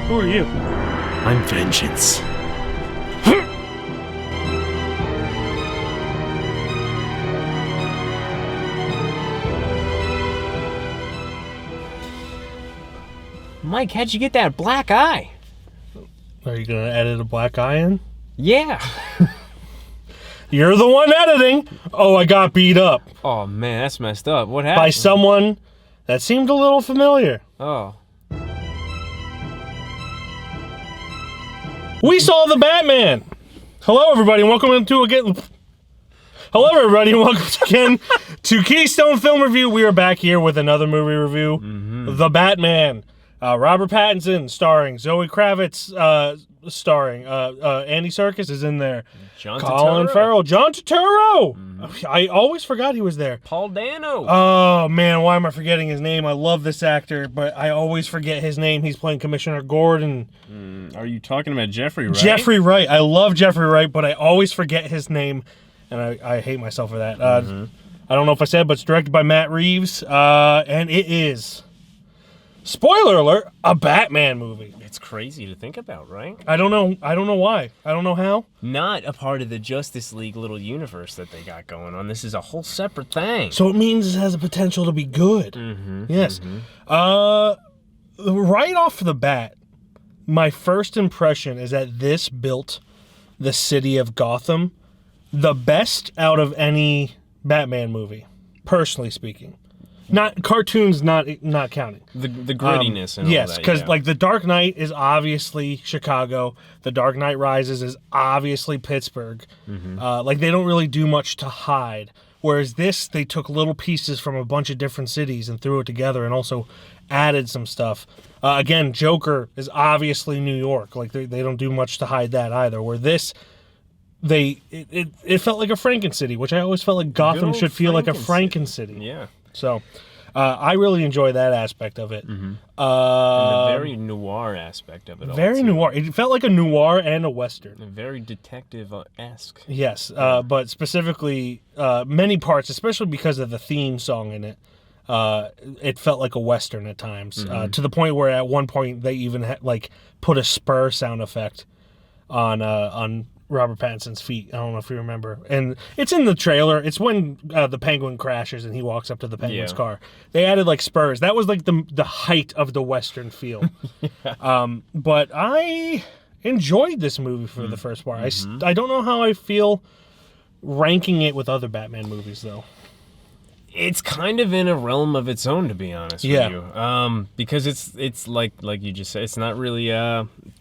Who are you? I'm vengeance. Mike, how'd you get that black eye? Are you going to edit a black eye in? Yeah. You're the one editing. Oh, I got beat up. Oh, man, that's messed up. What happened? By someone that seemed a little familiar. Oh. We saw the Batman. Hello, everybody, and welcome to again. Hello, everybody, and welcome again to Keystone Film Review. We are back here with another movie review, The Batman. Robert Pattinson starring, Zoe Kravitz starring, Andy Serkis is in there, Colin Farrell, John Turturro. I always forgot he was there. Paul Dano. Oh man, why am I forgetting his name? I love this actor, but I always forget his name. He's playing Commissioner Gordon. Are you talking about Jeffrey Wright? Jeffrey Wright. I love Jeffrey Wright, but I always forget his name, and I hate myself for that. I don't know if I said, but it's directed by Matt Reeves, and it is, spoiler alert, a Batman movie. It's crazy to think about, right? I don't know why. I don't know how. Not a part of the Justice League little universe that they got going on. This is a whole separate thing. So it means it has a potential to be good. Yes. Right off the bat, my first impression is that this built the city of Gotham the best out of any Batman movie, personally speaking. Not cartoons, not counting. The grittiness and all that. Yes, because like The Dark Knight is obviously Chicago. The Dark Knight Rises is obviously Pittsburgh. Like they don't really do much to hide. Whereas this, they took little pieces from a bunch of different cities and threw it together, and also added some stuff. Again, Joker is obviously New York. Like they don't do much to hide that either. Where this, it felt like a Franken-City, which I always felt like Gotham should feel like a Franken-City. Yeah. So, I really enjoy that aspect of it. And the very noir aspect of it all. Very noir. It felt like a noir and a Western. Very detective-esque. Yes, but specifically, many parts, especially because of the theme song in it, it felt like a Western at times. To the point where at one point they even put a spur sound effect on Robert Pattinson's feet. I don't know if you remember. And it's in the trailer. It's when the Penguin crashes and he walks up to the Penguin's car. They added like spurs. That was like the height of the Western feel. But I enjoyed this movie for the first part. I don't know how I feel ranking it with other Batman movies, though. It's kind of in a realm of its own, to be honest with you. Because it's like you just said, it's not really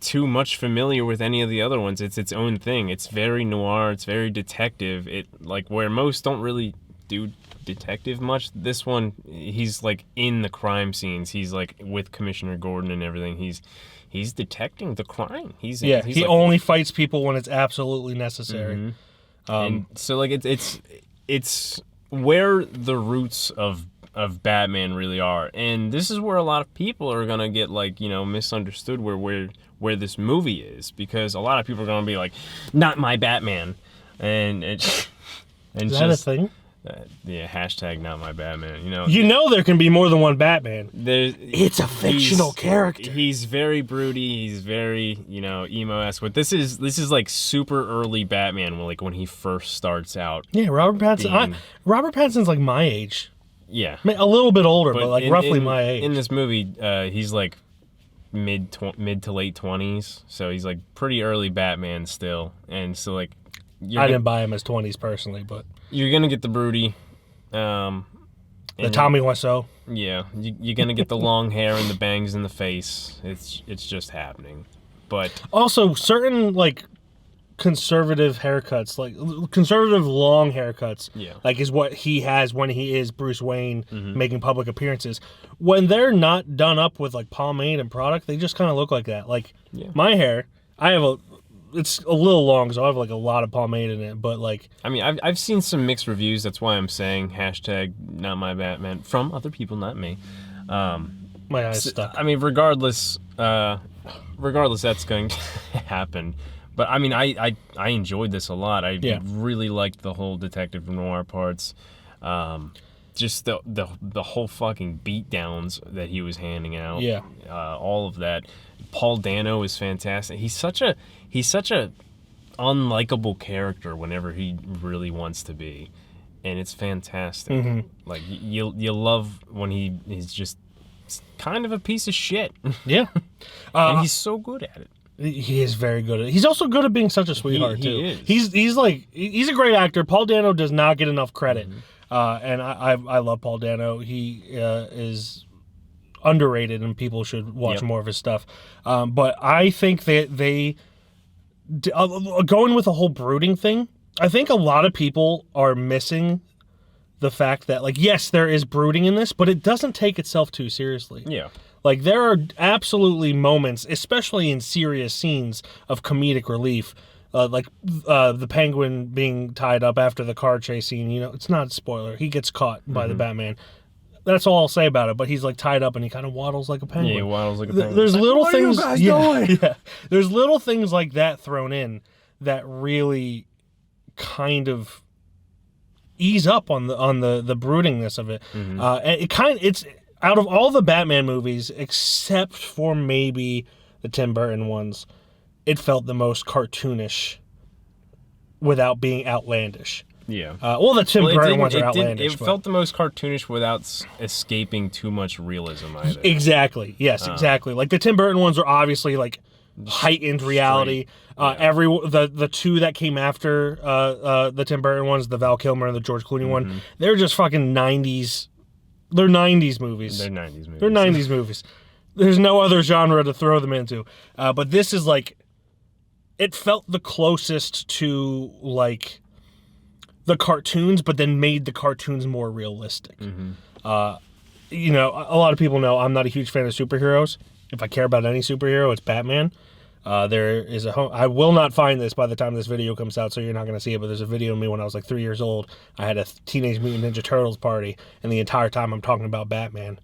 too much familiar with any of the other ones. It's its own thing. It's very noir. It's very detective. It like where most don't really do detective much. This one, he's like in the crime scenes. He's like with Commissioner Gordon and everything. He's detecting the crime. He like, only fights people when it's absolutely necessary. And so like it's where the roots of Batman really are, and this is where a lot of people are gonna get misunderstood where this movie is, because a lot of people are gonna be like, not my Batman, and is that just a thing? Hashtag not my Batman. You know there can be more than one Batman. It's a fictional character. He's very broody. He's very emo-esque. But this is like super early Batman, when he first starts out. Yeah, Robert Pattinson. Robert Pattinson's like my age. Yeah, a little bit older, but like roughly my age. In this movie, he's like mid to late 20s, so he's like pretty early Batman still, and so like I didn't buy him as 20s personally, but you're gonna get the broody, the Tommy Wiseau. Yeah, you're gonna get the long hair and the bangs in the face. It's just happening, but also certain like conservative haircuts, like conservative long haircuts, like is what he has when he is Bruce Wayne making public appearances. When they're not done up with like pomade and product, they just kind of look like that. Like my hair, it's a little long, so I have like a lot of pomade in it, but like I mean, I've seen some mixed reviews. That's why I'm saying hashtag not my Batman from other people, not me. My eyes stuck. I mean, regardless, that's going to happen. But I mean, I enjoyed this a lot. I really liked the whole detective noir parts. just the whole fucking beatdowns that he was handing out. Yeah. All of that. Paul Dano is fantastic. He's such a unlikable character whenever he really wants to be, and it's fantastic. Mm-hmm. Like you love when he's just kind of a piece of shit. Yeah. And he's so good at it. He is very good at it. He's also good at being such a sweetheart too. He is. He's a great actor. Paul Dano does not get enough credit. Mm-hmm. And I love Paul Dano. He is underrated, and people should watch more of his stuff. But I think that they going with the whole brooding thing. I think a lot of people are missing the fact that, like, yes, there is brooding in this, but it doesn't take itself too seriously. Yeah. Like, there are absolutely moments, especially in serious scenes, of comedic relief. Like the Penguin being tied up after the car chase scene. You know, it's not a spoiler. He gets caught by the Batman. That's all I'll say about it. But he's like tied up and he kind of waddles like a penguin. Yeah, he waddles like a penguin. There's little what things. Are you guys doing? Yeah. There's little things like that thrown in that really kind of ease up on the broodingness of it. Mm-hmm. And it's out of all the Batman movies, except for maybe the Tim Burton ones, it felt the most cartoonish without being outlandish. Yeah. Well, the Tim Burton ones are outlandish. It felt the most cartoonish without escaping too much realism either. Exactly. Yes, exactly. Like the Tim Burton ones are obviously like heightened reality. The two that came after the Tim Burton ones, the Val Kilmer and the George Clooney one, they're just fucking 90s. They're 90s movies. They're 90s movies. They're 90s movies. There's no other genre to throw them into. But this is like, it felt the closest to like the cartoons, but then made the cartoons more realistic. You know, a lot of people know I'm not a huge fan of superheroes. If I care about any superhero, it's Batman. There is I will not find this by the time this video comes out, so you're not going to see it, but there's a video of me when I was like 3 years old. I had a Teenage Mutant Ninja Turtles party, and the entire time I'm talking about Batman.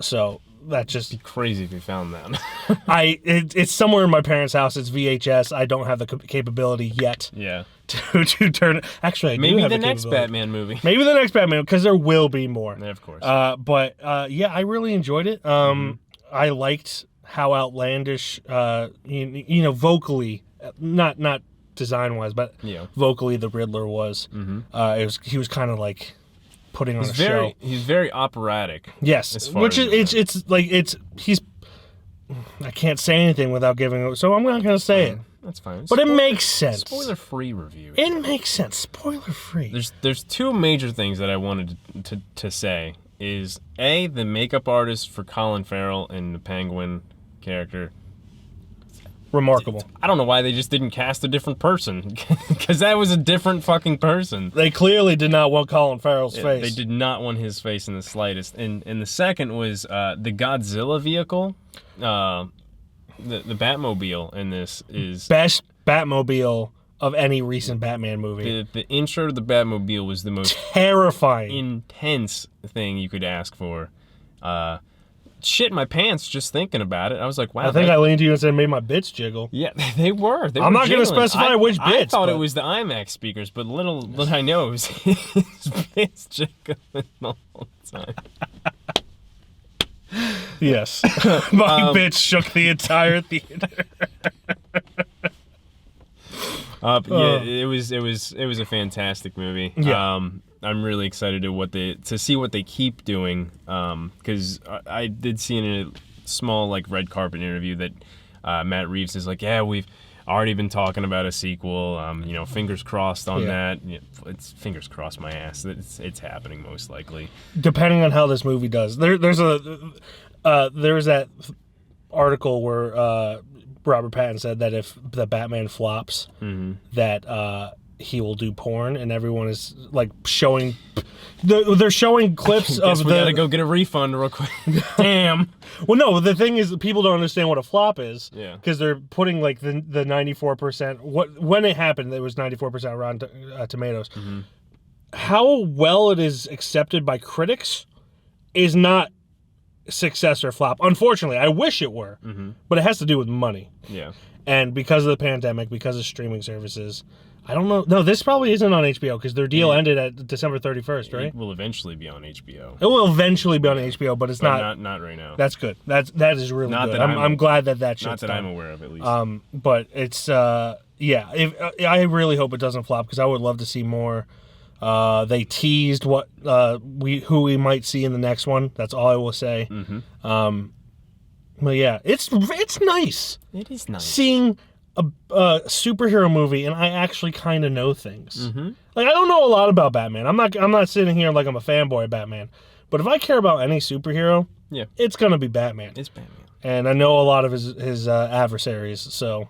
So that just... It'd be crazy if you found that. It's somewhere in my parents' house. It's VHS. I don't have the capability yet. Yeah. To turn it. Actually, I do maybe have the next Batman movie. Maybe the next Batman, because there will be more. Yeah, of course. But yeah, I really enjoyed it. I liked how outlandish, you know, vocally, not design wise, but vocally the Riddler was. He was kind of like putting on a show. He's very operatic. Yes, which is he's. I can't say anything without giving it, so I'm not going to say it. That's fine. But it makes sense. Spoiler-free review. It makes sense. Spoiler-free. There's two major things that I wanted to say. Is A, the makeup artist for Colin Farrell and the Penguin character. Remarkable. I don't know why they just didn't cast a different person, because that was a different fucking person. They clearly did not want Colin Farrell's face. They did not want his face in the slightest. And the second was the Godzilla vehicle. The Batmobile in this is... Best Batmobile of any recent Batman movie. The intro to the Batmobile was the most... terrifying. Intense thing you could ask for. Shit my pants just thinking about it. I was like, wow. I think I leaned to you and said, made my bits jiggle. Yeah, they were. I'm not going to specify which bits. I thought it was the IMAX speakers, but little did I know it was his bits jiggling the whole time. Yes. My bitch shook the entire theater. Yeah, it was a fantastic movie. Yeah. I'm really excited to see what they keep doing. Because I did see in a small like red carpet interview that Matt Reeves is like, yeah, we've already been talking about a sequel. You know, fingers crossed on that. It's fingers crossed my ass. It's happening most likely. Depending on how this movie does. There's that article where Robert Pattinson said that if the Batman flops, that he will do porn, and everyone is like showing. They're showing clips of we gotta go get a refund real quick. Damn. Well, no. The thing is, people don't understand what a flop is. Yeah. Because they're putting like the 94%. When it happened, it was 94% Rotten Tomatoes. How well it is accepted by critics is not success or flop. Unfortunately, I wish it were, but it has to do with money. Yeah. And because of the pandemic, because of streaming services, I don't know. No, this probably isn't on HBO because their deal ended at December 31st, right? It will eventually be on HBO. It will eventually be on HBO, but it's not right now. That's good. That is really not good. That I'm glad that shit's not that done. I'm aware of, at least. But it's yeah. I really hope it doesn't flop because I would love to see more. They teased what who we might see in the next one. That's all I will say. But yeah, it's nice. It is nice seeing a superhero movie, and I actually kind of know things. Like I don't know a lot about Batman. I'm not sitting here like I'm a fanboy of Batman. But if I care about any superhero, it's gonna be Batman. It's Batman, and I know a lot of his adversaries. So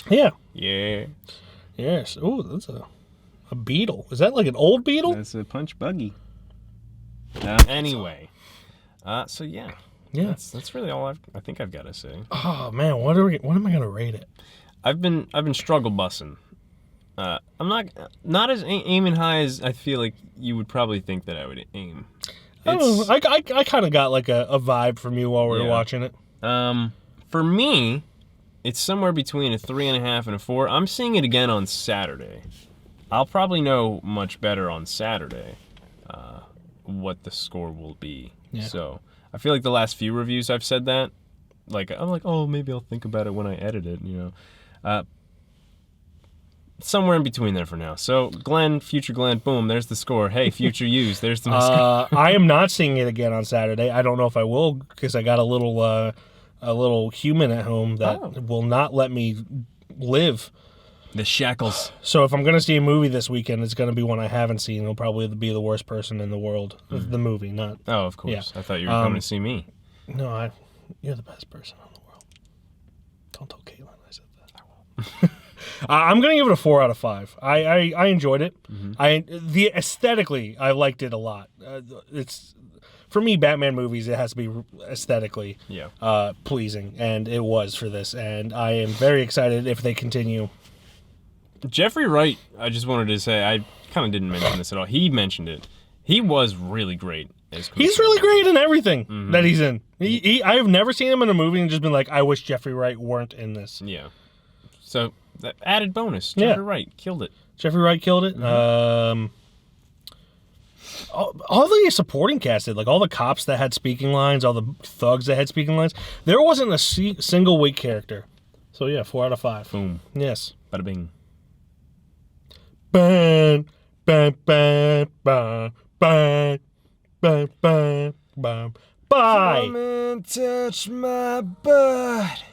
yeah. Yes. Oh, that's a beetle. Is that like an old beetle? That's a punch buggy. Anyway, so yeah. That's really all I think I've got to say. Oh man, what am I gonna rate it? I've been struggle bussing. I'm not as aiming high as I feel like you would probably think that I would aim. I kind of got like a vibe from you while we were watching it. For me, it's somewhere between a 3.5 and a 4. I'm seeing it again on Saturday. I'll probably know much better on Saturday what the score will be. Yeah. So I feel like the last few reviews I've said that. Like I'm like, oh, maybe I'll think about it when I edit it. You know, somewhere in between there for now. So Glenn, future Glenn, boom, there's the score. Hey, future yous, there's the score. I am not seeing it again on Saturday. I don't know if I will because I got a little human at home that will not let me live. The shackles. So if I'm going to see a movie this weekend, it's going to be one I haven't seen. It'll probably be the worst person in the world. The movie, not... Oh, of course. Yeah. I thought you were coming to see me. No, you're the best person in the world. Don't tell Caitlin I said that. I won't. I'm going to give it a 4 out of 5. I enjoyed it. Aesthetically, I liked it a lot. It's... For me, Batman movies, it has to be aesthetically pleasing, and it was for this. And I am very excited if they continue. Jeffrey Wright, I just wanted to say, I kind of didn't mention this at all. He mentioned it. He was really great as Cooper. He's really great in everything that he's in. I have never seen him in a movie and just been like, I wish Jeffrey Wright weren't in this. Yeah. So, that added bonus. Jeffrey Wright killed it. Jeffrey Wright killed it. All the supporting cast did, like all the cops that had speaking lines, all the thugs that had speaking lines. There wasn't a single weak character. So yeah, 4 out of 5. Boom. Yes. Bada bing. Bang, bang, bang, bang, bang, bang, bang, bang. Bye. Come and touch my butt.